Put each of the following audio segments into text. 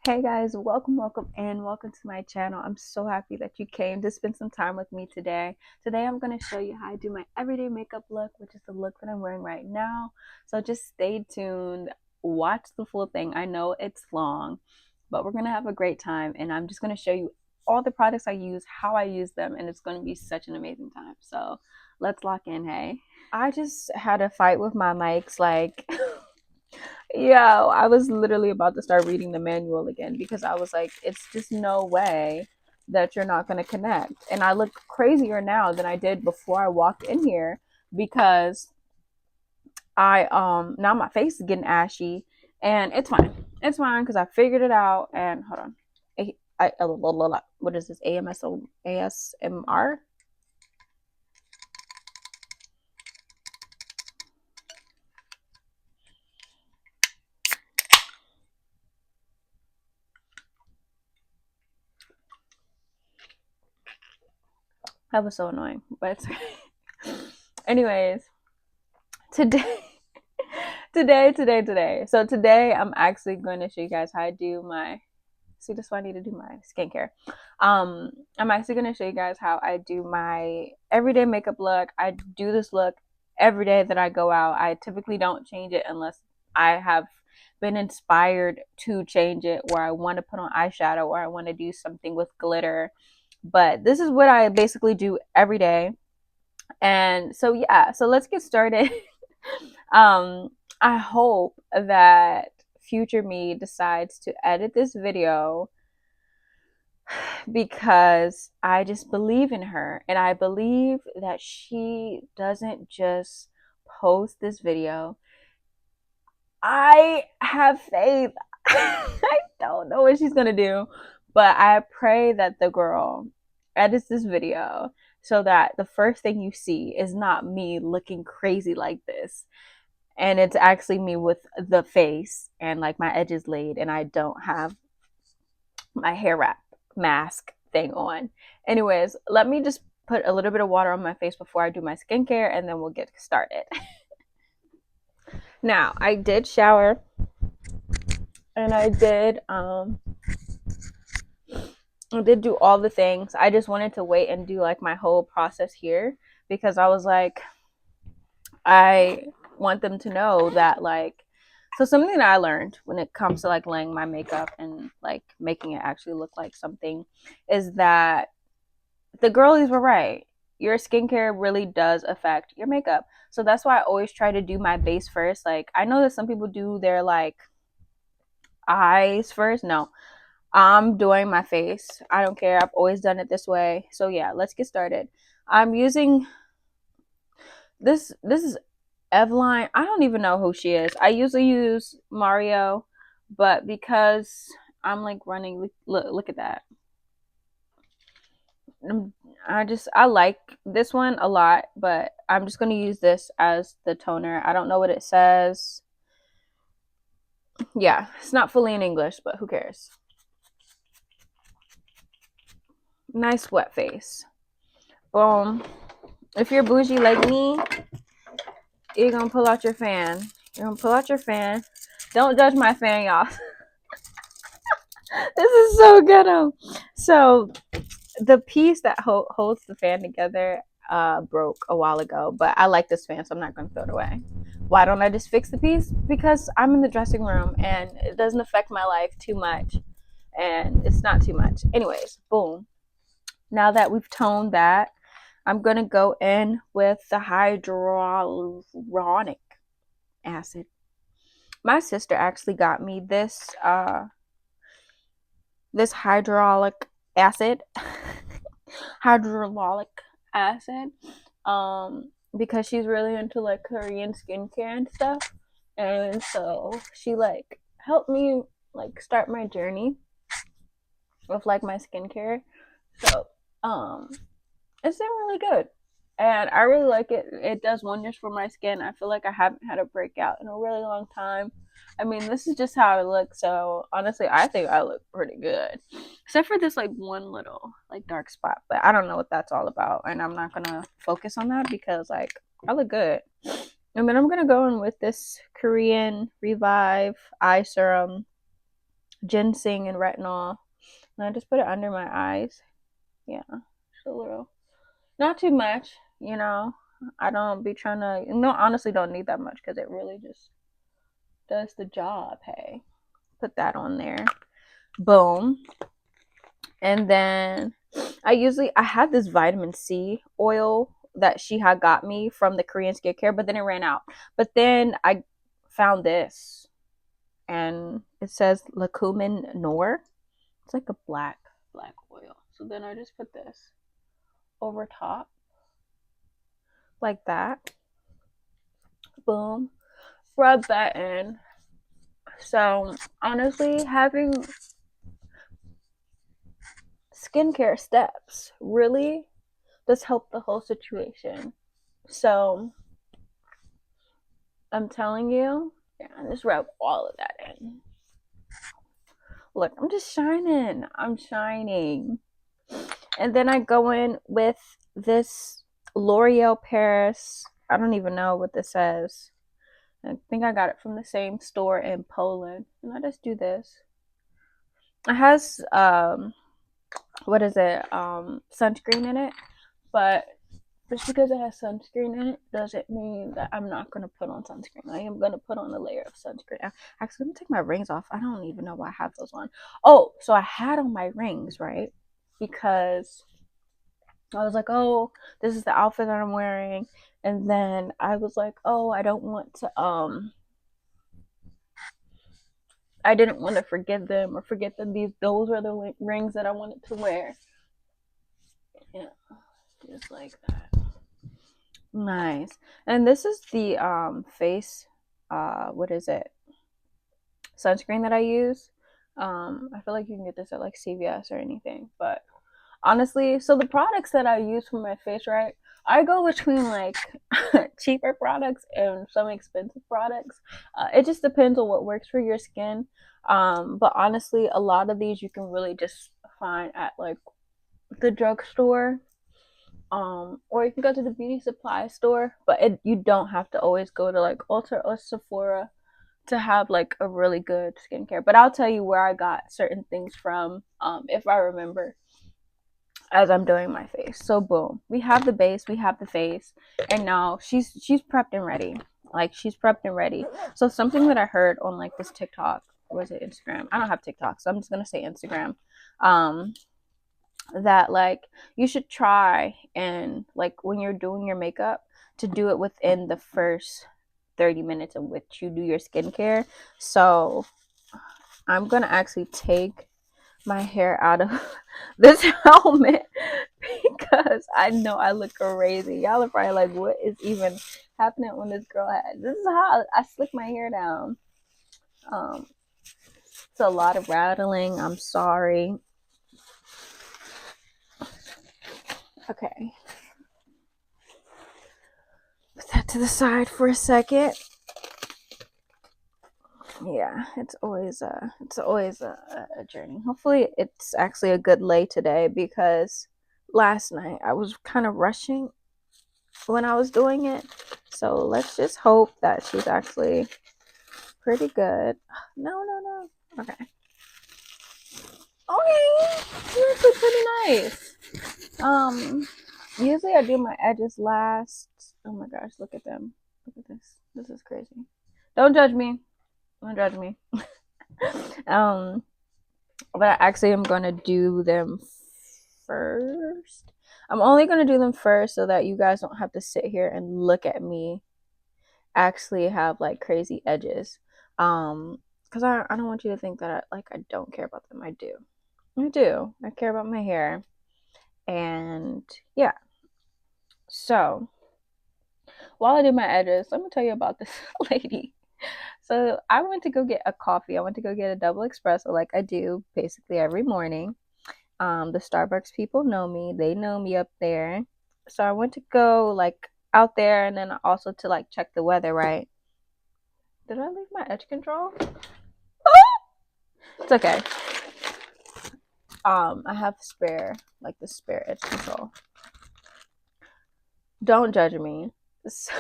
Hey guys, welcome and welcome to my channel. I'm so happy that you came to spend some time with me today. Today I'm going to show you how I do my everyday makeup look, which is the look that I'm wearing right now. So just stay tuned, watch the full thing. I know it's long, but we're going to have a great time, and I'm just going to show you all the products I use, how I use them, and it's going to be such an amazing time. So let's lock in, hey. I just had a fight with my mics like yeah, I was literally about to start reading the manual again because I was like, it's just no way that you're not going to connect. And I look crazier now than I did before I walked in here because now my face is getting ashy, and it's fine. It's fine because I figured it out. And hold on. What is this? ASMR? That was so annoying. But anyways, today today. So today I'm actually going to show you guys how I do my see that's why I need to do my skincare. I'm actually going to show you guys how I do my everyday makeup look. I do this look every day that I go out. I typically don't change it unless I have been inspired to change it, or I want to put on eyeshadow, or I want to do something with glitter. But this is what I basically do every day. And so yeah, so let's get started. um I hope that future me decides to edit this video because I just believe in her, and I believe that she doesn't just post this video. I have faith. I don't know what she's gonna do, but I pray that the girl edits this video so that the first thing you see is not me looking crazy like this, and it's actually me with the face and like my edges laid, and I don't have my hair wrap mask thing on. Anyways, let me just put a little bit of water on my face before I do my skincare, and then we'll get started. Now, I did shower, and I did do all the things. I just wanted to wait and do like my whole process here because I was like, I want them to know that like, so something that I learned when it comes to like laying my makeup and like making it actually look like something is that the girlies were right. Your skincare really does affect your makeup. So that's why I always try to do my base first. Like, I know that some people do their like eyes first. No, I'm doing my face. I don't care. I've always done it this way. So yeah, let's get started. I'm using this is Eveline. I don't even know who she is. I usually use Mario, but because I'm like running, look at that. I like this one a lot, but I'm just gonna use this as the toner. I don't know what it says. Yeah, it's not fully in English, but who cares? Nice wet face. Boom. If you're bougie like me, you're gonna pull out your fan. You're gonna pull out your fan. Don't judge my fan, y'all. This is so good. So the piece that holds the fan together broke a while ago, but I like this fan, so I'm not gonna throw it away. Why don't I just fix the piece? Because I'm in the dressing room and it doesn't affect my life too much, and it's not too much. Anyways, boom. Now that we've toned that, I'm gonna go in with the hyaluronic acid. My sister actually got me this hydraulic acid hydraulic acid because she's really into like Korean skincare and stuff, and so she like helped me like start my journey with like my skincare. So it's been really good, and I really like it. It does wonders for my skin. I feel like I haven't had a breakout in a really long time. I mean, this is just how I look, so honestly I think I look pretty good, except for this like one little like dark spot, but I don't know what that's all about, and I'm not gonna focus on that because like I look good. And then I'm gonna go in with this Korean Revive eye serum. ginseng and retinol. And I just put it under my eyes. Yeah, just a little. Not too much, you know. I don't be trying to, no, honestly don't need that much because it really just does the job. Hey, put that on there. Boom. And then I had this vitamin C oil that she had got me from the Korean skincare, but then it ran out. But then I found this, and it says Lacumin Nor. It's like a black oil. So then I just put this over top like that. Boom. Rub that in. So honestly, having skincare steps really does help the whole situation. So I'm telling you, yeah, just rub all of that in. Look, I'm just shining. I'm shining. And then I go in with this L'Oreal Paris. I don't even know what this says. I think I got it from the same store in Poland. And I just do this. It has what is it? Sunscreen in it. But just because it has sunscreen in it doesn't mean that I'm not gonna put on sunscreen. I am gonna put on a layer of sunscreen. Actually, let me take my rings off. I don't even know why I have those on. Oh, so I had on my rings, right? Because I was like, oh, this is the outfit that I'm wearing. And then I was like, oh, I don't want to I didn't want to forget them or forget that those were the rings that I wanted to wear. Yeah, just like that. Nice. And this is the face what is it? Sunscreen that I use. I feel like you can get this at like CVS or anything, but honestly, so the products that I use for my face, right? I go between like cheaper products and some expensive products. It just depends on what works for your skin. But honestly, a lot of these you can really just find at like the drugstore. Or you can go to the beauty supply store, but you don't have to always go to like Ulta or Sephora to have like a really good skincare. But I'll tell you where I got certain things from, if I remember as I'm doing my face. So boom, we have the base, we have the face, and now she's prepped and ready. Like she's prepped and ready. So something that I heard on like this TikTok, or was it Instagram? I don't have TikTok, so I'm just gonna say Instagram. That like you should try and like when you're doing your makeup to do it within the first 30 minutes of which you do your skincare. So I'm gonna actually take my hair out of this helmet because I know I look crazy. Y'all are probably like, what is even happening on this girl head? This is how I slick my hair down. It's a lot of rattling. I'm sorry. Okay. Put that to the side for a second. Yeah, it's always a journey. Hopefully it's actually a good lay today because last night I was kind of rushing when I was doing it. So let's just hope that she's actually pretty good. No. Okay. Okay. You're actually pretty nice. Usually I do my edges last. Oh my gosh, look at them. Look at this. This is crazy. Don't judge me. Don't judge me. But I actually am gonna do them first. I'm only gonna do them first so that you guys don't have to sit here and look at me actually have like crazy edges. Because I don't want you to think that I don't care about them. I do. I care about my hair. And yeah. So while I do my edges, let me tell you about this lady. So I went to go get a coffee. I went to go get a double espresso like I do basically every morning. The Starbucks people know me. They know me up there. So I went to go like out there and then also to like check the weather, right? Did I leave my edge control? It's okay. I have the spare edge control. Don't judge me. So,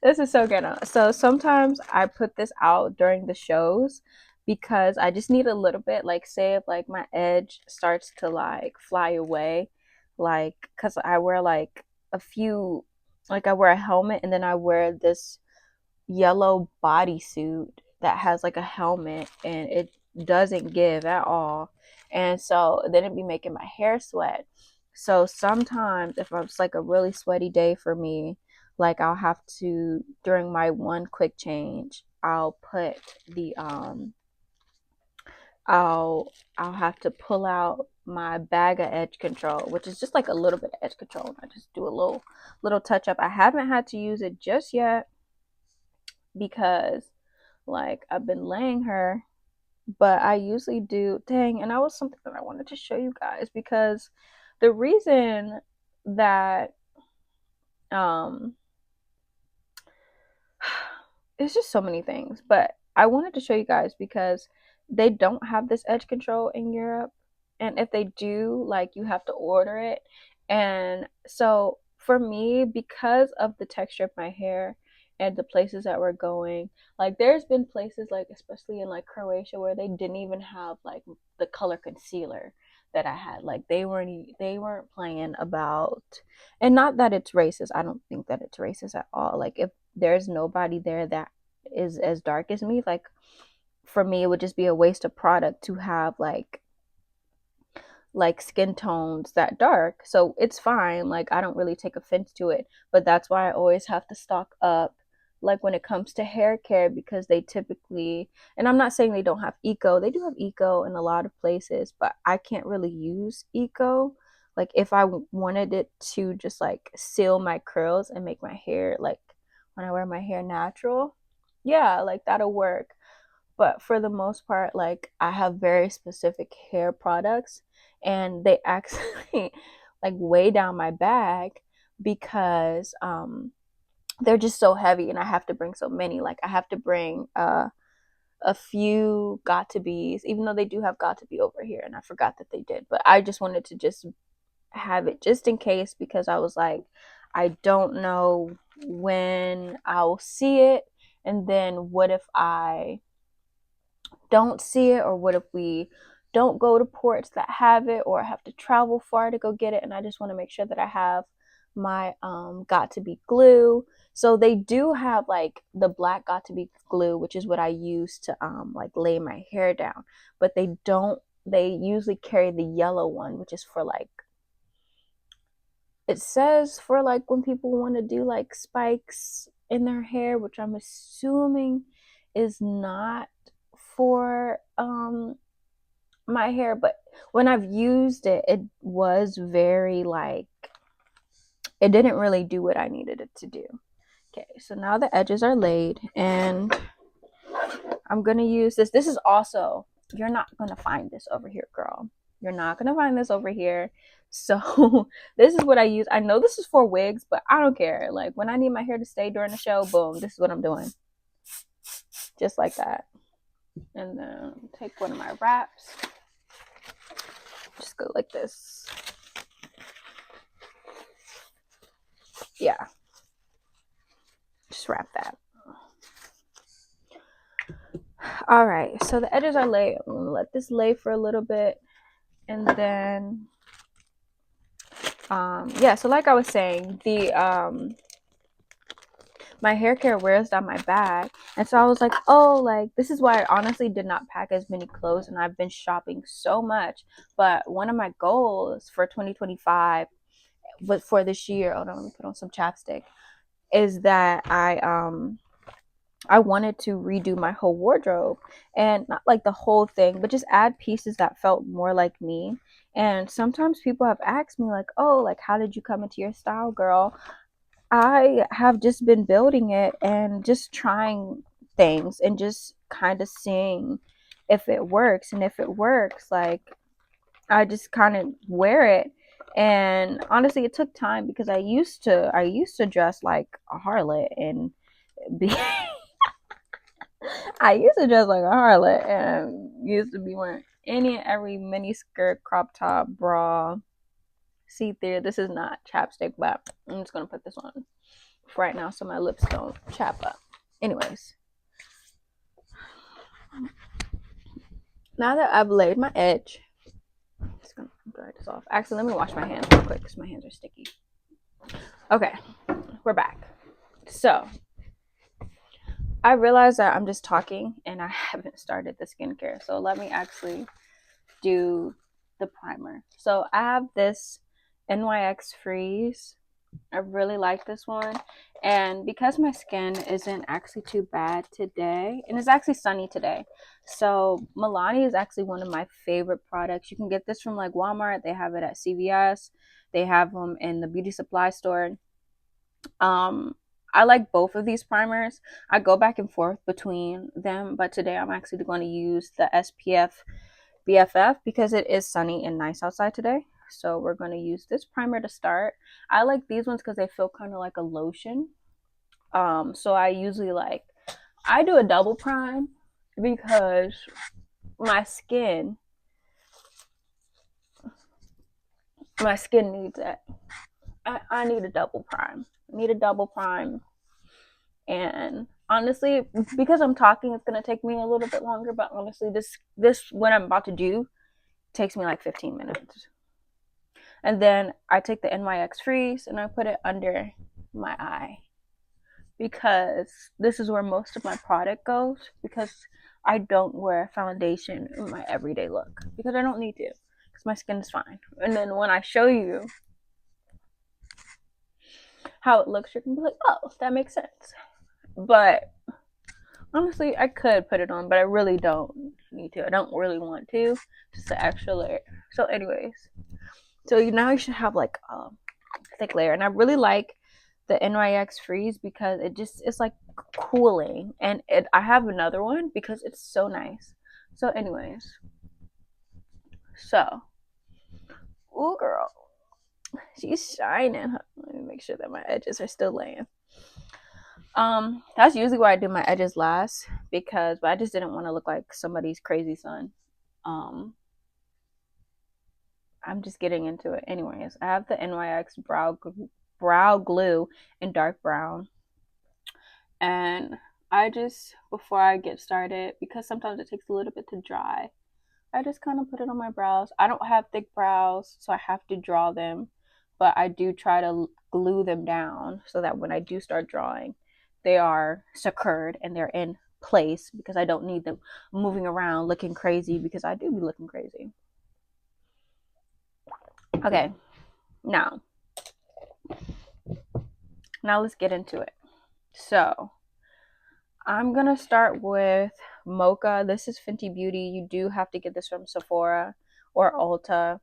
this is so good. So sometimes I put this out during the shows because I just need a little bit, like say if like my edge starts to like fly away, like because I wear like a few, like I wear a helmet and then I wear this yellow bodysuit that has like a helmet and it doesn't give at all. And so then it'd be making my hair sweat. So sometimes if it's like a really sweaty day for me, like I'll have to, during my one quick change, I'll put the I'll have to pull out my bag of edge control, which is just like a little bit of edge control. I just do a little touch up. I haven't had to use it just yet because like I've been laying her, but I usually do. Dang, and that was something that I wanted to show you guys because the reason that um it's just so many things, but I wanted to show you guys because they don't have this edge control in Europe. And if they do, like you have to order it. And so for me, because of the texture of my hair and the places that we're going, like there's been places like especially in like Croatia where they didn't even have like the color concealer that I had. Like they weren't playing about, and not that it's racist. I don't think that it's racist at all. Like if there's nobody there that is as dark as me, like for me it would just be a waste of product to have like skin tones that dark. So it's fine, like I don't really take offense to it, but that's why I always have to stock up like when it comes to hair care, because they typically, and I'm not saying they don't have eco, they do have eco in a lot of places, but I can't really use eco. Like if I wanted it to just like seal my curls and make my hair like when I wear my hair natural, yeah, like that'll work. But for the most part, like I have very specific hair products and they actually like weigh down my bag because they're just so heavy and I have to bring so many. Like I have to bring a few got to be's, even though they do have got to be over here and I forgot that they did. But I just wanted to just have it just in case, because I was like, I don't know when I'll see it, and then what if I don't see it, or what if we don't go to ports that have it or have to travel far to go get it. And I just want to make sure that I have my got to be glue. So they do have like the black got to be glue, which is what I use to like lay my hair down, but they usually carry the yellow one, which is for like, it says for like when people want to do like spikes in their hair, which I'm assuming is not for my hair. But when I've used it, it was very like, it didn't really do what I needed it to do. Okay, so now the edges are laid and I'm gonna use this. This is also, you're not gonna find this over here, girl. You're not gonna find this over here. So this is what I use. I know this is for wigs, but I don't care. Like when I need my hair to stay during the show, boom, this is what I'm doing. Just like that. And then take one of my wraps. Just go like this. Yeah. Just wrap that. All right, so the edges are laid. I'm gonna let this lay for a little bit, and then yeah, so like I was saying, the my hair care wears down my bag, and so I was like, oh, like this is why I honestly did not pack as many clothes, and I've been shopping so much. But one of my goals for 2025, but for this year, hold on, let me put on some chapstick, is that I wanted to redo my whole wardrobe, and not like the whole thing, but just add pieces that felt more like me. And sometimes people have asked me like, oh, like how did you come into your style, girl? I have just been building it and just trying things and just kind of seeing if it works. And if it works, like I just kind of wear it. And honestly, it took time because I used to dress like a harlot and be I used to dress like a harlot and used to be wearing any and every mini skirt, crop top, bra, see through. This is not chapstick, but I'm just gonna put this on for right now so my lips don't chap up. Anyways, Now that I've laid my edge, I'm just gonna dry this off. Actually, let me wash my hands real quick because my hands are sticky. Okay, we're back. So I realized that I'm just talking and I haven't started the skincare. So let me actually do the primer. So I have this NYX Freeze. I really like this one. And because my skin isn't actually too bad today, and it's actually sunny today, so Milani is actually one of my favorite products. You can get this from like Walmart. They have it at CVS. They have them in the beauty supply store. Um, I like both of these primers. I go back and forth between them, but today I'm actually going to use the SPF BFF because it is sunny and nice outside today. So we're going to use this primer to start. I like these ones because they feel kind of like a lotion. So I usually I do a double prime because my skin needs it. I need a double prime. I need a double prime. And honestly, because I'm talking, it's gonna take me a little bit longer. But honestly, this what I'm about to do takes me like 15 minutes. And then I take the NYX Freeze and I put it under my eye because this is where most of my product goes because I don't wear foundation in my everyday look because I don't need to because my skin is fine. And then when I show you how it looks, you're gonna be like, oh, that makes sense. But honestly, I could put it on, but I really don't need to. I don't really want to. Just the extra layer. So, anyways, so now you should have like a thick layer, and I really like the NYX Freeze because it's like cooling, and I have another one because it's so nice. So, anyways, so ooh, girl, she's shining. Let me make sure that my edges are still laying. That's usually why I do my edges last but I just didn't want to look like somebody's crazy son. Um, I'm just getting into it. Anyways, I have the NYX brow glue in dark brown, and I just before I get started because sometimes it takes a little bit to dry. I just kind of put it on my brows. I don't have thick brows, so I have to draw them, but I do try to glue them down so that when I do start drawing, they are secured and they're in place because I don't need them moving around looking crazy because I do be looking crazy. Okay, now let's get into it. So I'm gonna start with Mocha. This is Fenty Beauty. You do have to get this from Sephora or Ulta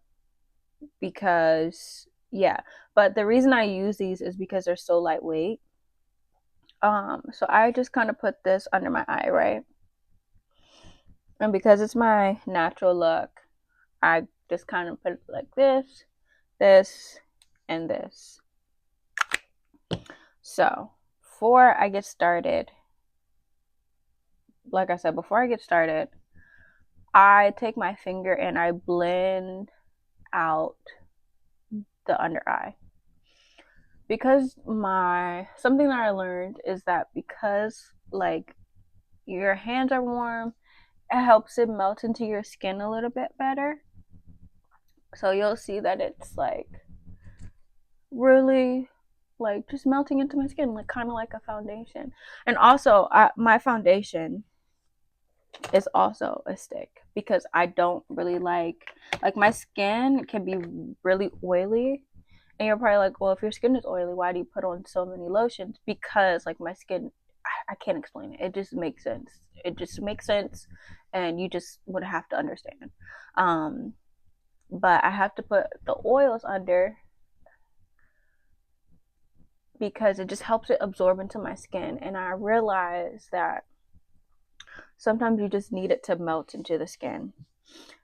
because yeah. But the reason I use these is because they're so lightweight. So I just kind of put this under my eye, right? And because it's my natural look, I just kind of put it like this, this, and this. So before I get started, like I said, before I get started, I take my finger and I blend out the under eye. Because something that I learned is that because like your hands are warm, it helps it melt into your skin a little bit better. So you'll see that it's like really like just melting into my skin, like kind of like a foundation. And also, my foundation is also a stick because I don't really like my skin can be really oily. And you're probably like, well, if your skin is oily, why do you put on so many lotions? Because like my skin, I can't explain it. It just makes sense. It just makes sense, and you just would have to understand. Um, but I have to put the oils under because it just helps it absorb into my skin. And I realize that sometimes you just need it to melt into the skin.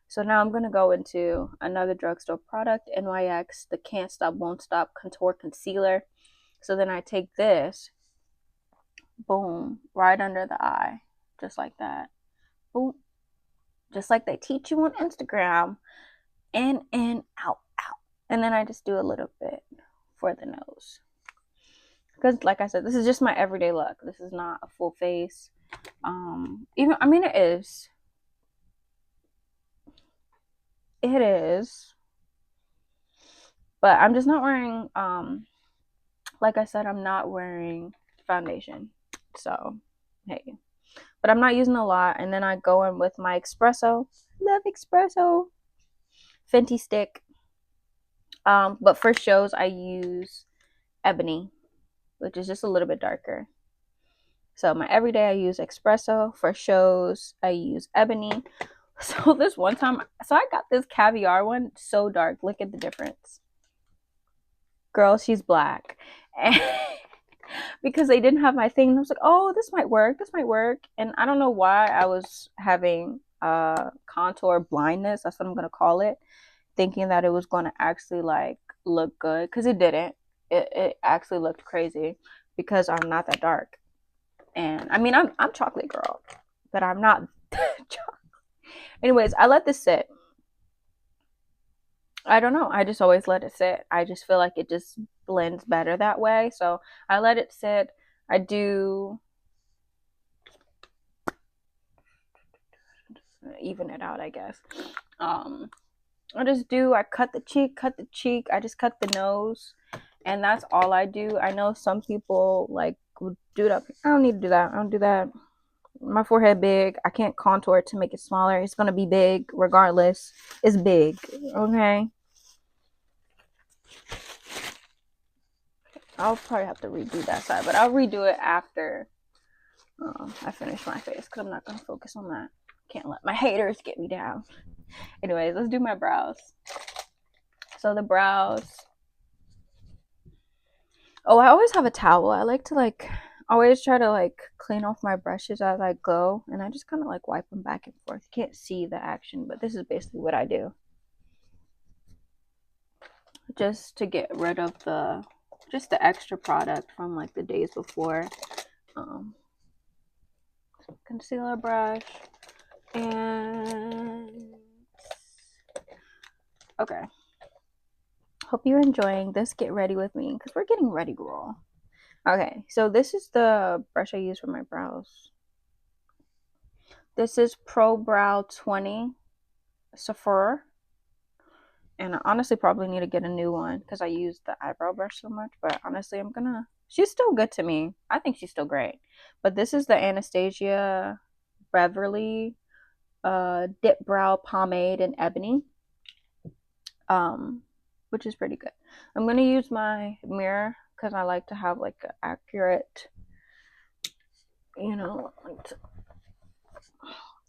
So now I'm going to go into another drugstore product, NYX, the Can't Stop, Won't Stop Contour Concealer. So then I take this, boom, right under the eye, just like that. Boom. Just like they teach you on Instagram. In, out, out. And then I just do a little bit for the nose. Because like I said, this is just my everyday look. This is not a full face. It is. It is. But I'm just not wearing like I said, I'm not wearing foundation. So, hey. But I'm not using a lot. And then I go in with my espresso. Love espresso. Fenty stick. But for shows, I use ebony, which is just a little bit darker. So my everyday, I use espresso. For shows, I use ebony. So this one time, so I got this caviar one, so dark. Look at the difference. Girl, she's black. And because they didn't have my thing, and I was like, oh, this might work. This might work. And I don't know why I was having contour blindness. That's what I'm gonna call it, thinking that it was gonna actually like look good, because it didn't. It actually looked crazy because I'm not that dark. And I mean, I'm chocolate girl, but I'm not chocolate. Anyways, I let this sit. I don't know. I just always let it sit. I just feel like it just blends better that way. So I let it sit. I do even it out, I guess. I cut the cheek, I just cut the nose, and that's all I do. I know some people like would do that. I don't need to do that. I don't do that. My forehead big. I can't contour it to make it smaller. It's gonna be big regardless. It's big. Okay. I'll probably have to redo that side, but I'll redo it after I finish my face, because I'm not gonna focus on that. Can't let my haters get me down. Anyways, let's do my brows. So the brows. Oh, I always have a towel. I like to like always try to like clean off my brushes as I go, and I just kind of like wipe them back and forth. You can't see the action, but this is basically what I do. Just to get rid of the extra product from like the days before. Concealer brush, and okay. Hope you're enjoying this get ready with me, because we're getting ready, girl. Okay, so this is the brush I use for my brows. This is Pro Brow 20 Sephora. And I honestly probably need to get a new one because I use the eyebrow brush so much. But honestly, she's still good to me. I think she's still great. But this is the Anastasia Beverly Dip Brow Pomade in Ebony. Which is pretty good. I'm gonna use my mirror because I like to have like an accurate, like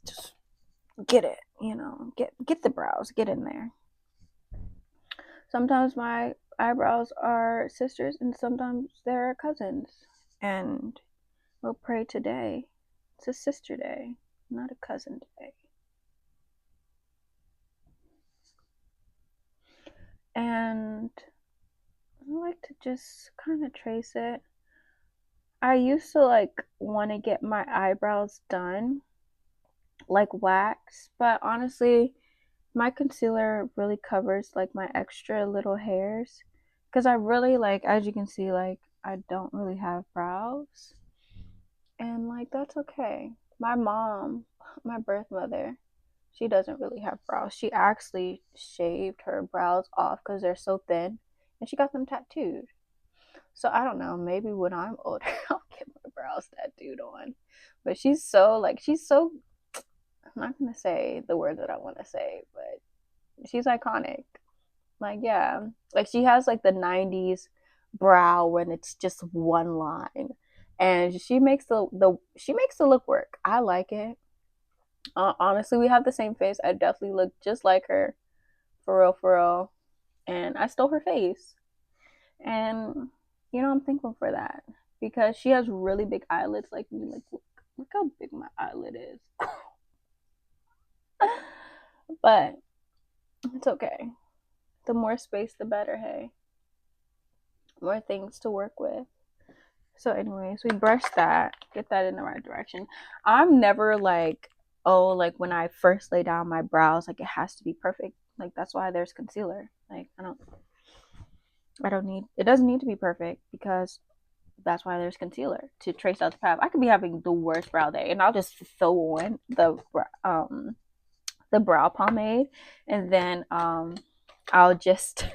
just get it, get the brows, get in there. Sometimes my eyebrows are sisters and sometimes they're cousins. And we'll pray today. It's a sister day, not a cousin day. And I like to just kind of trace it. I used to like want to get my eyebrows done like wax, but honestly, my concealer really covers like my extra little hairs, because I really like, as you can see, like I don't really have brows, and like that's okay. My mom, my birth mother, she doesn't really have brows. She actually shaved her brows off because they're so thin, and she got them tattooed. So I don't know, maybe when I'm older I'll get my brows tattooed on. But she's so, I'm not gonna say the word that I want to say, but she's iconic. Like, yeah, like she has like the '90s brow when it's just one line, and she makes the look work. I like it. Honestly, we have the same face. I definitely look just like her, for real, for real. And I stole her face, and I'm thankful for that, because she has really big eyelids like me. Like, look how big my eyelid is. But it's okay. The more space, the better. Hey, more things to work with. So, anyways, we brush that, get that in the right direction. I'm never like, oh, like when I first lay down my brows, like it has to be perfect. Like that's why there's concealer. Like I don't need, it doesn't need to be perfect, because that's why there's concealer, to trace out the path. I could be having the worst brow day, and I'll just throw on the brow pomade, and then I'll just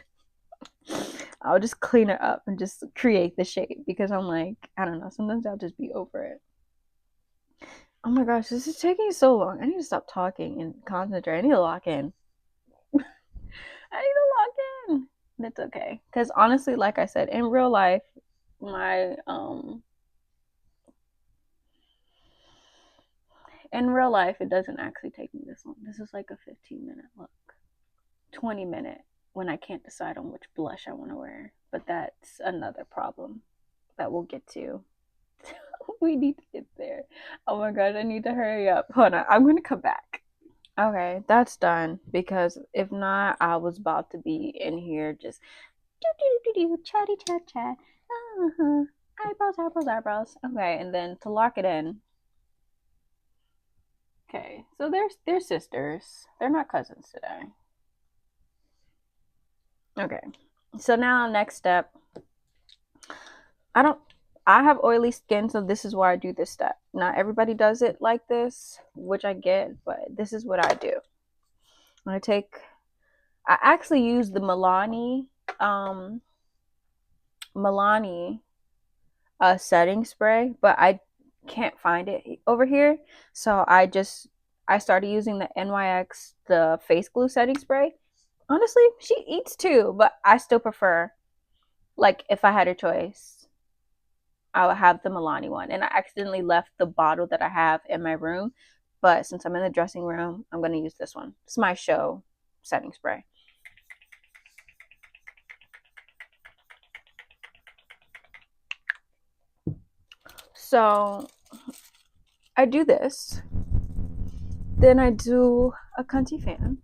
I'll just clean it up and just create the shape, because I'm like, I don't know, sometimes I'll just be over it. Oh my gosh, this is taking so long. I need to stop talking and concentrate. I need to lock in. I need to lock in. That's okay. Because honestly, like I said, in real life, my in real life it doesn't actually take me this long. This is like a 15-minute look. 20-minute when I can't decide on which blush I want to wear. But that's another problem that we'll get to. We need to get there. Oh my god, I need to hurry up. Hold on, I'm gonna come back. Okay, that's done, because if not, I was about to be in here just do do do do chatty chat chat. Uh-huh. Eyebrows, eyebrows, eyebrows. Okay, and then to lock it in. Okay, so they're sisters. They're not cousins today. Okay, so now next step. I don't. I have oily skin, so this is why I do this step. Not everybody does it like this, which I get, but this is what I do. I actually use the Milani setting spray, but I can't find it over here. So I started using the NYX, the face glue setting spray. Honestly, she eats too, but I still prefer, like, if I had a choice, I would have the Milani one. And I accidentally left the bottle that I have in my room, but since I'm in the dressing room, I'm gonna use this one. It's my show setting spray. So I do this. Then I do a cunty fan.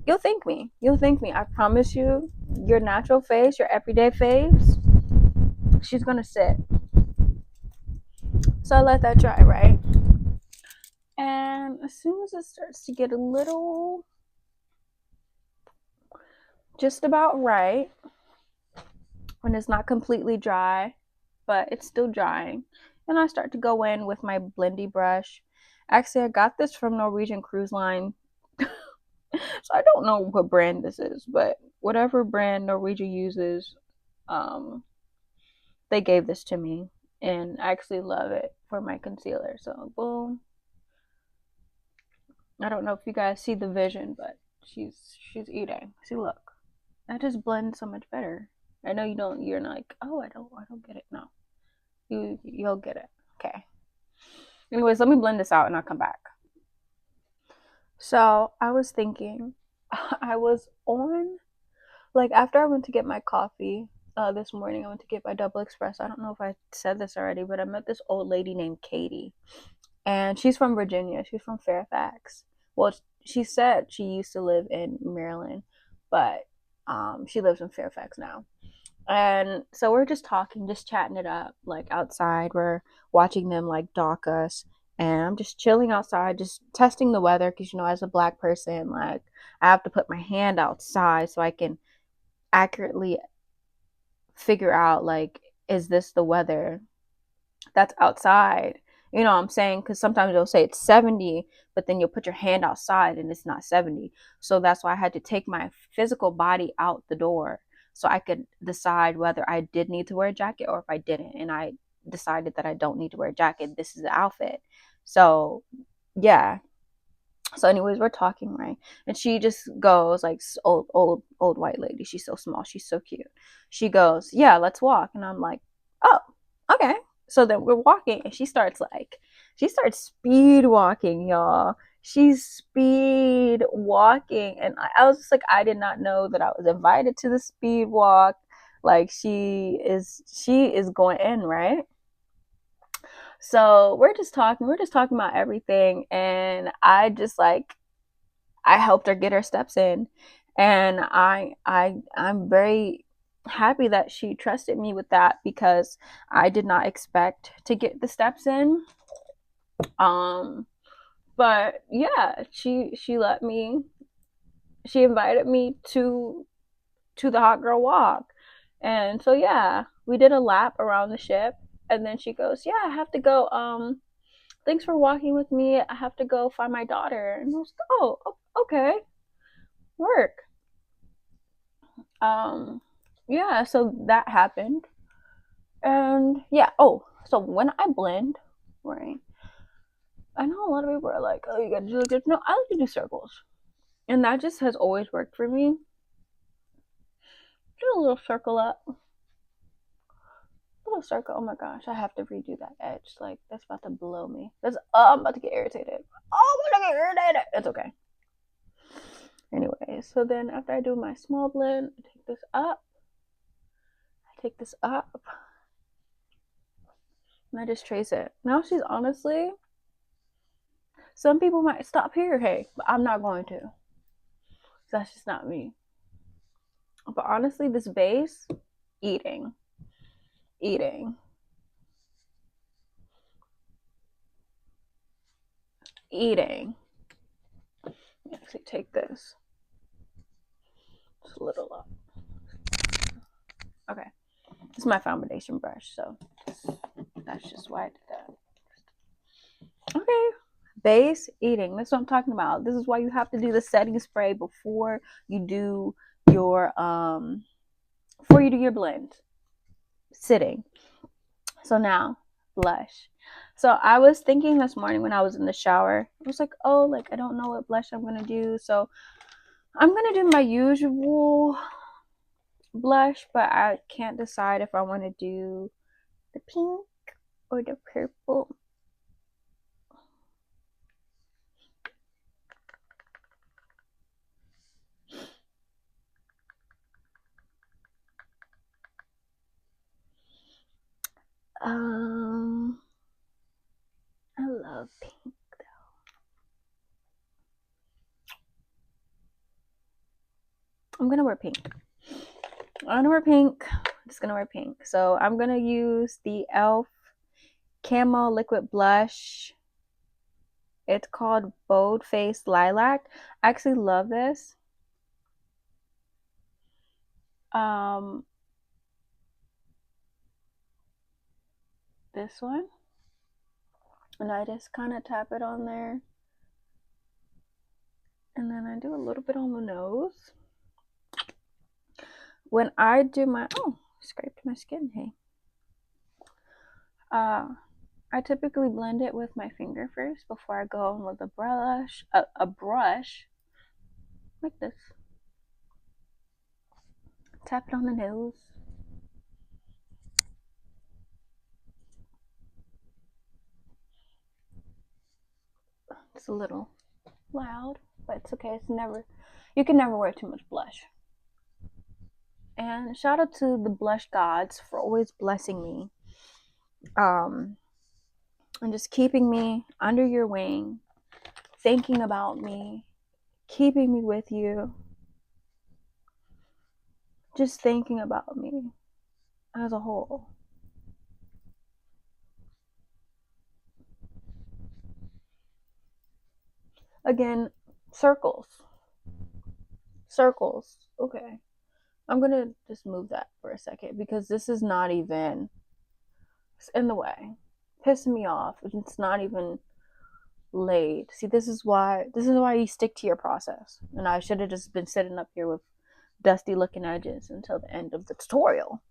You'll thank me. You'll thank me. I promise you, your natural face, your everyday face, she's gonna sit. So I let that dry, right? And as soon as it starts to get a little just about right, when it's not completely dry, but it's still drying, and I start to go in with my blendy brush. Actually, I got this from Norwegian Cruise Line. So I don't know what brand this is, but whatever brand Norwegian uses, um, they gave this to me, and I actually love it for my concealer. So boom. I don't know if you guys see the vision, but she's eating. See, look, that just blends so much better. I know you don't. You're like, oh, I don't get it. No, you'll get it. Okay. Anyways, let me blend this out and I'll come back. So I was thinking, I was on, like, after I went to get my coffee this morning, I went to get my double espresso. I don't know if I said this already, but I met this old lady named Katie, and she's from Virginia. She's from Fairfax. Well, she said she used to live in Maryland, but she lives in Fairfax now. And so we're just talking, just chatting it up, like outside. We're watching them like dock us, and I'm just chilling outside, just testing the weather, because as a black person, like, I have to put my hand outside so I can accurately figure out, like, is this the weather that's outside? You know what I'm saying? Because sometimes they'll say it's 70, but then you'll put your hand outside and it's not 70. So that's why I had to take my physical body out the door so I could decide whether I did need to wear a jacket or if I didn't. And I decided that I don't need to wear a jacket. This is the outfit. So yeah. So anyways, we're talking, right? And she just goes, like, old white lady. She's so small. She's so cute. She goes, yeah, let's walk. And I'm like, oh, okay. So then we're walking, and she starts speed walking, y'all. She's speed walking. And I was just like, I did not know that I was invited to the speed walk. Like, she is going in, right? So we're just talking about everything, and I helped her get her steps in, and I'm very happy that she trusted me with that, because I did not expect to get the steps in. Um, but yeah, she invited me to the hot girl walk, and so yeah, we did a lap around the ship, and then she goes, yeah, I have to go. thanks for walking with me. I have to go find my daughter. And I was like, oh, okay, work. Yeah, so that happened. And yeah, oh, so when I blend, right, I know a lot of people are like, oh, you gotta do like this. No, I like to do circles. And that just has always worked for me. Do a little circle up. Little circle. Oh my gosh, I have to redo that edge. Like, that's about to blow me. I'm about to get irritated. Oh, I'm about to get irritated. It's okay. Anyway, so then after I do my small blend, I take this up. And I just trace it. Now she's honestly, some people might stop here, hey, but I'm not going to. That's just not me. But honestly, this base, eating. Actually, take this. Just a little up. Okay. This is my foundation brush, so that's just why I did that. Okay. Base, eating. That's what I'm talking about. This is why you have to do the setting spray before you do your blend. Sitting. So now, blush. So I was thinking this morning when I was in the shower, I was like, oh, like I don't know what blush I'm gonna do. So I'm gonna do my usual blush, but I can't decide if I want to do the pink or the purple. I love pink though. I'm gonna wear pink. I'm just gonna wear pink. So I'm gonna use the e.l.f. Camo Liquid Blush. It's called Bold Face Lilac. I actually love this. This one. And I just kind of tap it on there. And then I do a little bit on the nose. When I do my, oh, scraped my skin, hey. I typically blend it with my finger first before I go on with a brush, like this. Tap it on the nose. It's a little loud, but it's okay. You can never wear too much blush. And shout out to the blush gods for always blessing me. And just keeping me under your wing, thinking about me, keeping me with you, just thinking about me as a whole. Again, circles. Okay. I'm gonna just move that for a second because this is not even, it's in the way. Pissing me off. It's not even laid. See, this is why you stick to your process. And I should have just been sitting up here with dusty looking edges until the end of the tutorial.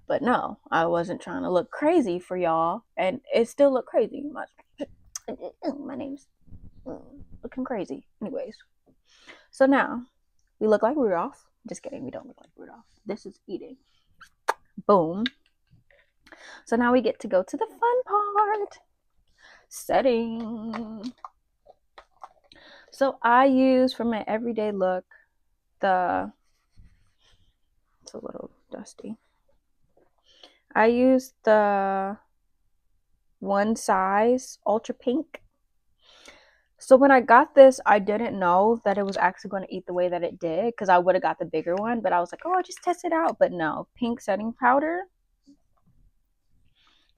But no, I wasn't trying to look crazy for y'all, and it still looked crazy. My name's looking crazy. Anyways, so now we look like Rudolph. Just kidding, we don't look like Rudolph. This is eating. Boom. So now we get to go to the fun part. Setting. So I use for my everyday look it's a little dusty. I use the One Size Ultra Pink. So when I got this, I didn't know that it was actually going to eat the way that it did because I would have got the bigger one, but I was like, oh, I'll just test it out. But no, pink setting powder.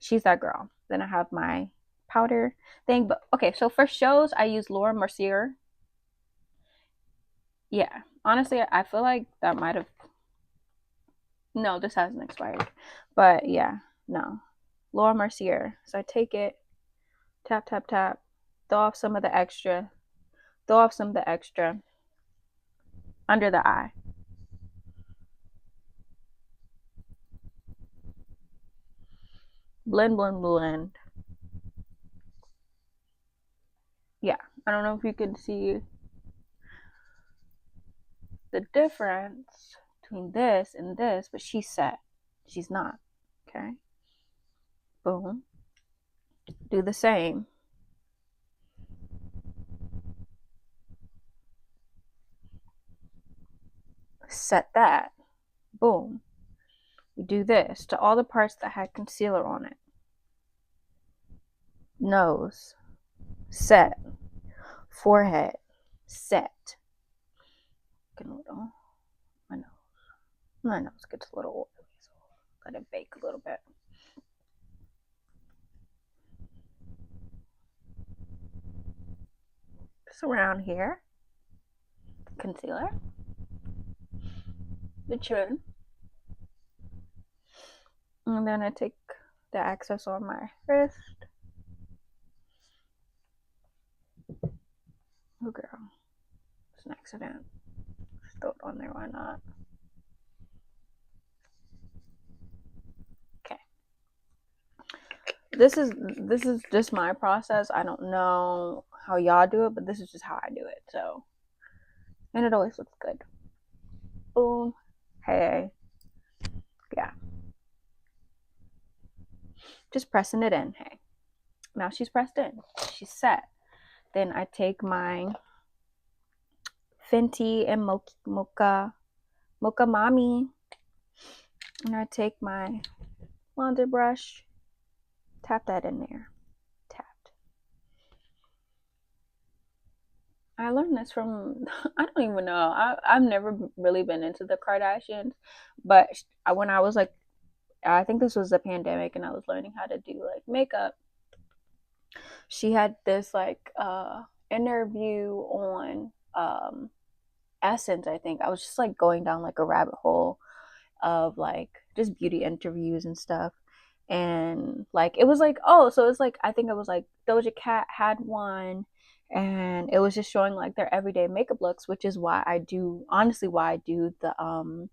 She's that girl. Then I have my powder thing. But okay, so for shows, I use Laura Mercier. Yeah, honestly, I feel like that might have. No, this hasn't expired. But yeah, no. Laura Mercier. So I take it Tap, tap, tap. Throw off some of the extra. Throw off some of the extra under the eye. Blend, blend, blend. Yeah, I don't know if you can see the difference between this and this, but she's set. She's not. Okay. Boom. Do the same. Set that. Boom. We do this to all the parts that had concealer on it. Nose. Set. Forehead. Set. Get a little. My nose. My nose gets a little oily, so let it bake a little bit. Just around here. Concealer. The chin. And then I take the excess on my wrist. Oh, girl. It's an accident. Just throw it on there, why not? Okay. This is just my process. I don't know how y'all do it, but this is just how I do it. So, and it always looks good. Boom. Hey. Yeah. Just pressing it in. Hey. Now she's pressed in. She's set. Then I take my Fenty and Mocha Mami, and I take my blonder brush, tap that in there. Tapped. I learned this from, I don't even know. I've never really been into the Kardashians, but when I was like, I think this was the pandemic and I was learning how to do like makeup. She had this like interview on Essence, I think. I was just like going down like a rabbit hole of like just beauty interviews and stuff. And like it was like, oh, so it's like I think it was like Doja Cat had one, and it was just showing like their everyday makeup looks, which is why I do the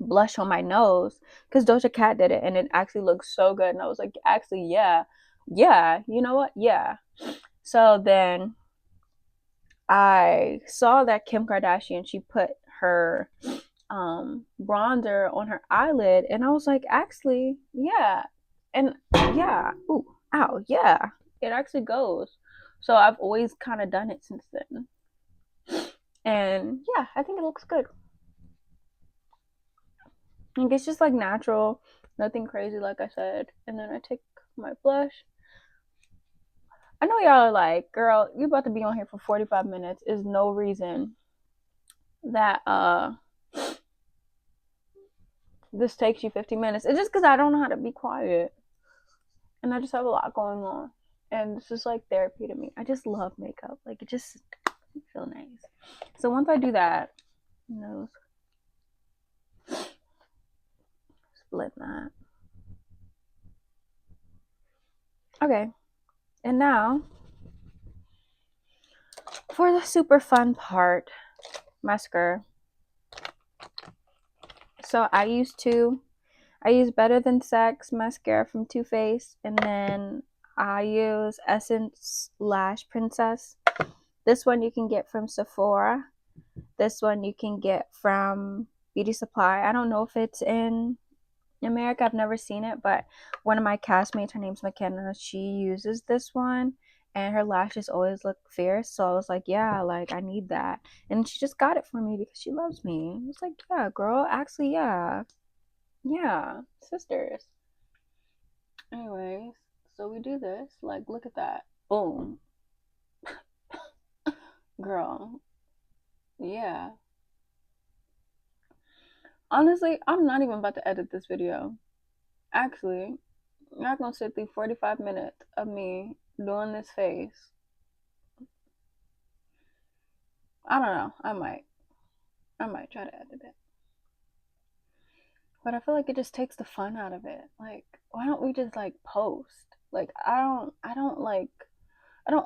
blush on my nose, because Doja Cat did it and it actually looks so good. And I was like, actually, yeah, you know what? Yeah. So then I saw that Kim Kardashian, she put her bronzer on her eyelid, and I was like, actually, yeah. And yeah, ooh, ow, yeah, it actually goes. So I've always kind of done it since then. And yeah, I think it looks good. Like, it's just like natural, nothing crazy, like I said. And then I take my blush. I know y'all are like, girl, you about to be on here for 45 minutes. Is no reason that this takes you 50 minutes. It's just because I don't know how to be quiet. And I just have a lot going on. And it's just like therapy to me. I just love makeup. Like, it just feels nice. So once I do that, nose, split that. Okay. And now, for the super fun part, mascara. So I use Better Than Sex mascara from Too Faced, and then I use Essence Lash Princess. This one you can get from Sephora. This one you can get from Beauty Supply. I don't know if it's in America. I've never seen it, but one of my castmates, her name's McKenna, she uses this one, and her lashes always look fierce. So I was like, yeah, like I need that. And she just got it for me because she loves me. I was like, yeah, girl, actually, yeah. Yeah, sisters. Anyways, so we do this. Like, look at that. Boom. Girl. Yeah. Honestly, I'm not even about to edit this video. Actually, you're not gonna sit through 45 minutes of me doing this face. I don't know. I might. Try to edit it. But I feel like it just takes the fun out of it. Like, why don't we just like post? Like I don't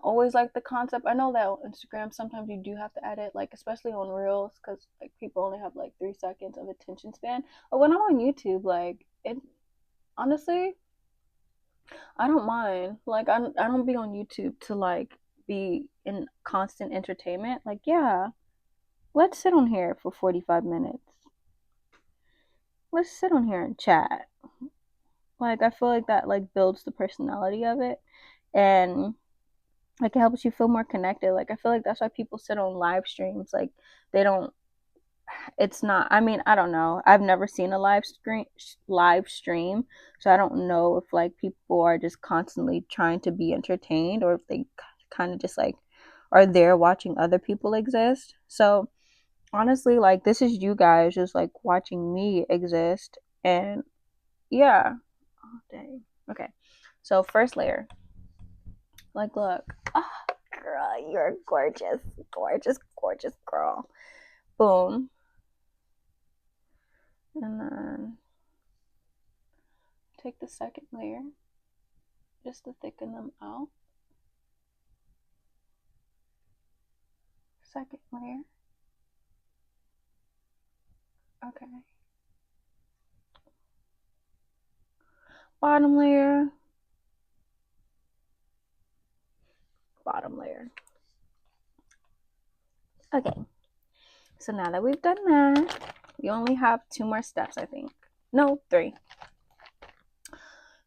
always like the concept. I know that on Instagram sometimes you do have to edit, like especially on Reels, because like people only have like 3 seconds of attention span. But when I'm on YouTube, like it honestly, I don't mind. Like I don't be on YouTube to like be in constant entertainment. Like yeah, let's sit on here for 45 minutes. Let's sit on here and chat. Like I feel like that like builds the personality of it, and like it helps you feel more connected. Like I feel like that's why people sit on live streams. Like they don't, it's not, I mean, I don't know, I've never seen a live stream, so I don't know if like people are just constantly trying to be entertained, or if they kind of just like are there watching other people exist. So honestly, like this is you guys just like watching me exist. And yeah. Oh dang. Okay, so first layer, like look, oh girl, you're gorgeous, gorgeous, gorgeous girl. Boom. And then take the second layer just to thicken them out. Second layer. Okay. Bottom layer. Bottom layer. Okay. So now that we've done that, we only have 2 more steps, I think. No, 3.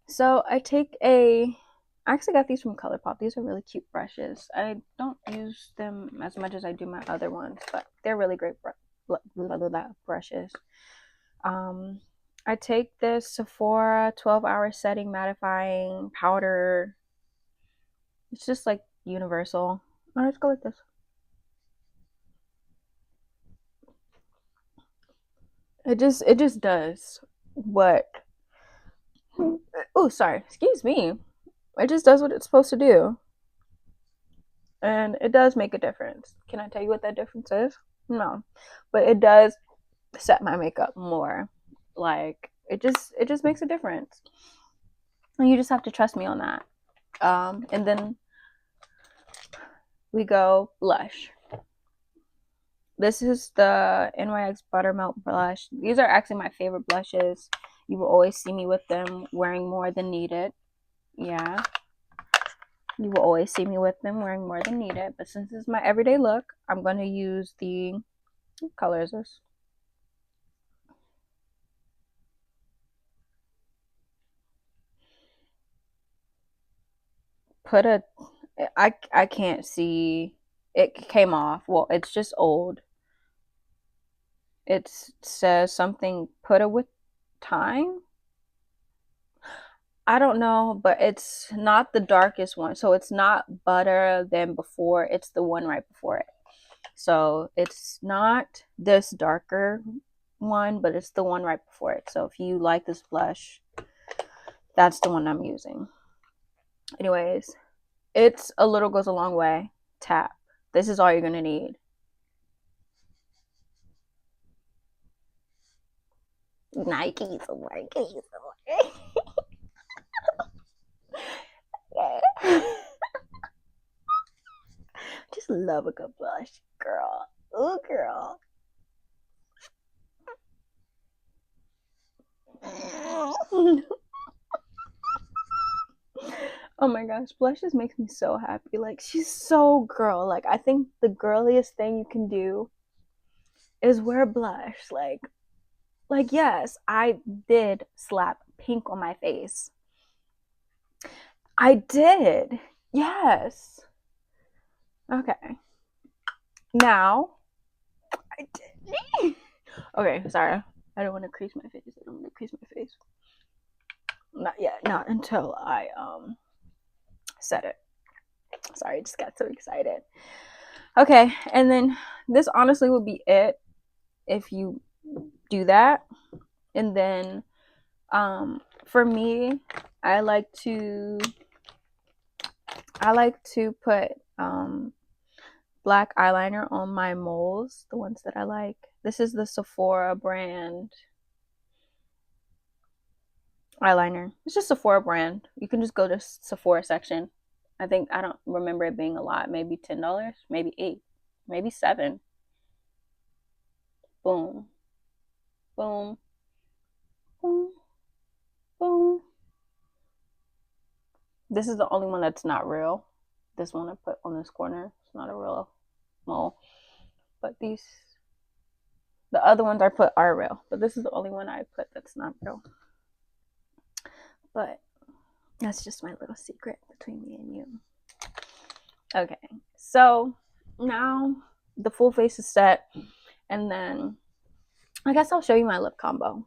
So I actually got these from ColourPop. These are really cute brushes. I don't use them as much as I do my other ones, but they're really great brushes. I take this Sephora 12-hour setting mattifying powder. It's just like universal. Oh, let's go like this. It just does what. Oh, sorry. Excuse me. It just does what it's supposed to do, and it does make a difference. Can I tell you what that difference is? No, but it does set my makeup more. Like it just makes a difference, and you just have to trust me on that. And then we go blush. This is the NYX Buttermelt blush. These are actually my favorite blushes. You will always see me with them wearing more than needed. Yeah. You will always see me with them wearing more than needed. But since this is my everyday look, I'm going to use the, what color is this? I can't see. It came off. Well, it's just old. It says something, put it with time. I don't know, but it's not the darkest one. So it's not butter than before. It's the one right before it. So it's not this darker one, but it's the one right before it. So if you like this blush, that's the one I'm using. Anyways, it's a little goes a long way. Tap. This is all you're gonna need. Nike some more. Just love a good blush, girl. Ooh, girl. Oh my gosh, blush just makes me so happy. Like she's so girl. Like I think the girliest thing you can do is wear blush. Like yes, I did slap pink on my face. I did. Yes. Okay. Now I did. Okay, sorry. I don't want to crease my face. I don't want to crease my face. Not yet. Not until I said it. Sorry, I just got so excited. Okay, and then this honestly would be it if you do that. And then for me, I like to put black eyeliner on my moles, the ones that I like. This is the Sephora brand. eyeliner. It's just Sephora brand. You can just go to Sephora section. I think, I don't remember it being a lot. Maybe $10, maybe $8, maybe $7. Boom, boom, boom, boom. This is the only one that's not real. This one I put on this corner. It's not a real mole. But the other ones I put are real. But this is the only one I put that's not real. But that's just my little secret between me and you. Okay, so now the full face is set. And then I guess I'll show you my lip combo.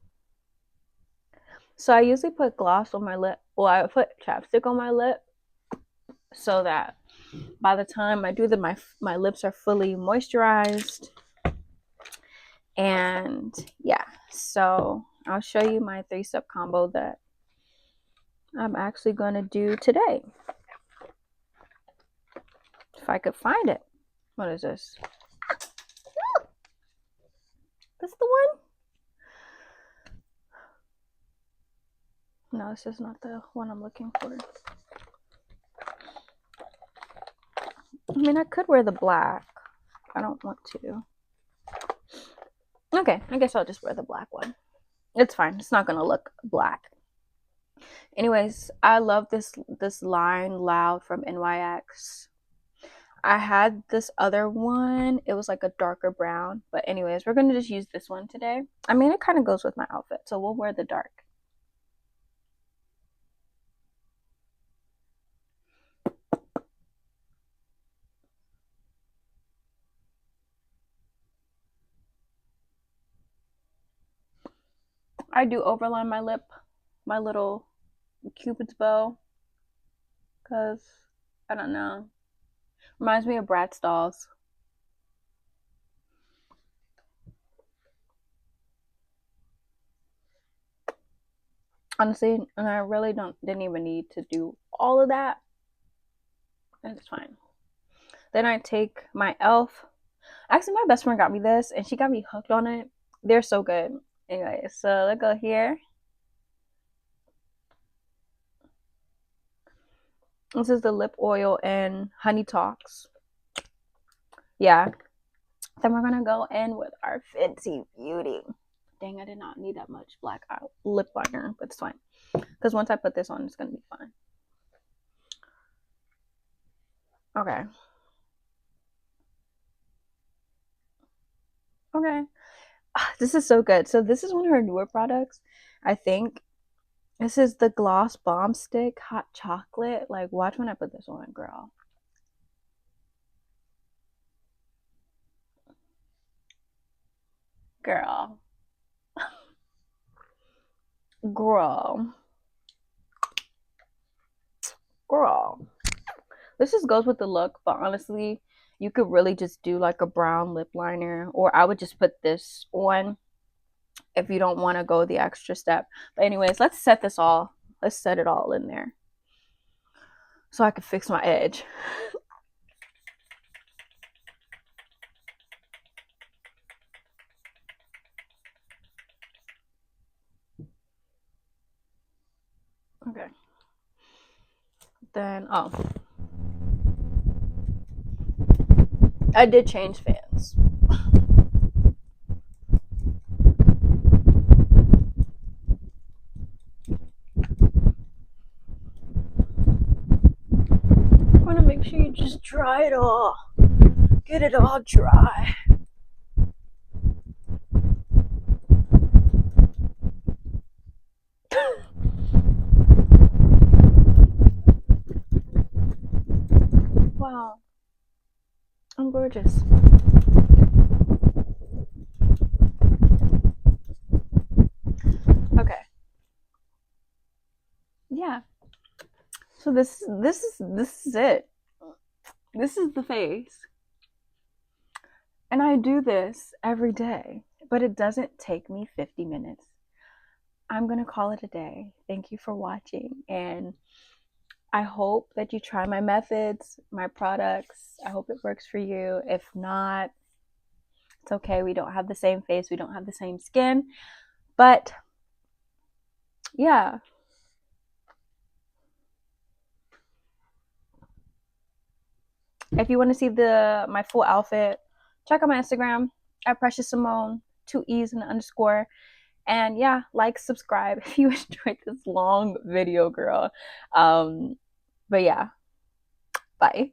So I usually put gloss on my lip. Well, I put chapstick on my lip so that by the time I do my lips are fully moisturized. And yeah, so I'll show you my 3-step combo that I'm actually going to do today. If I could find it. What is this? This the one? No, this is not the one I'm looking for. I mean, I could wear the black. I don't want to. Okay, I guess I'll just wear the black one. It's fine. It's not going to look black. Anyways, I love this line Loud from NYX. I had this other one. It was like a darker brown. But anyways, we're going to just use this one today. I mean, it kind of goes with my outfit. So we'll wear the dark. I do overline my lip, my little Cupid's bow. Because, I don't know. Reminds me of Bratz dolls. Honestly, and I really didn't even need to do all of that. And it's fine. Then I take my e.l.f. Actually, my best friend got me this, and she got me hooked on it. They're so good. Anyway, so let's go here. This is the lip oil and Honey Talks. Yeah. Then we're gonna go in with our Fenty Beauty. Dang, I did not need that much black lip liner, but it's fine. Because once I put this on, it's gonna be fine. Okay. Okay. This is so good. So this is one of her newer products, I think. This is the Gloss Bomb Stick Hot Chocolate. Like, watch when I put this on, girl. Girl. Girl. Girl. This just goes with the look, but honestly, you could really just do like a brown lip liner, or I would just put this on if you don't want to go the extra step. But anyways, let's set it all in there so I can fix my edge. Okay. Then, oh, I did change fans. I want to make sure you just dry it all. Get it all dry. Wow. I'm gorgeous. Okay. Yeah. So this is it. This is the face. And I do this every day, but it doesn't take me 50 minutes. I'm going to call it a day. Thank you for watching, and I hope that you try my methods, my products. I hope it works for you. If not, it's okay. We don't have the same face. We don't have the same skin. But yeah, If you want to see my full outfit, check out my Instagram at Precious Simone, 2 E's and an underscore. And yeah, like, subscribe if you enjoyed this long video, girl. But yeah, bye.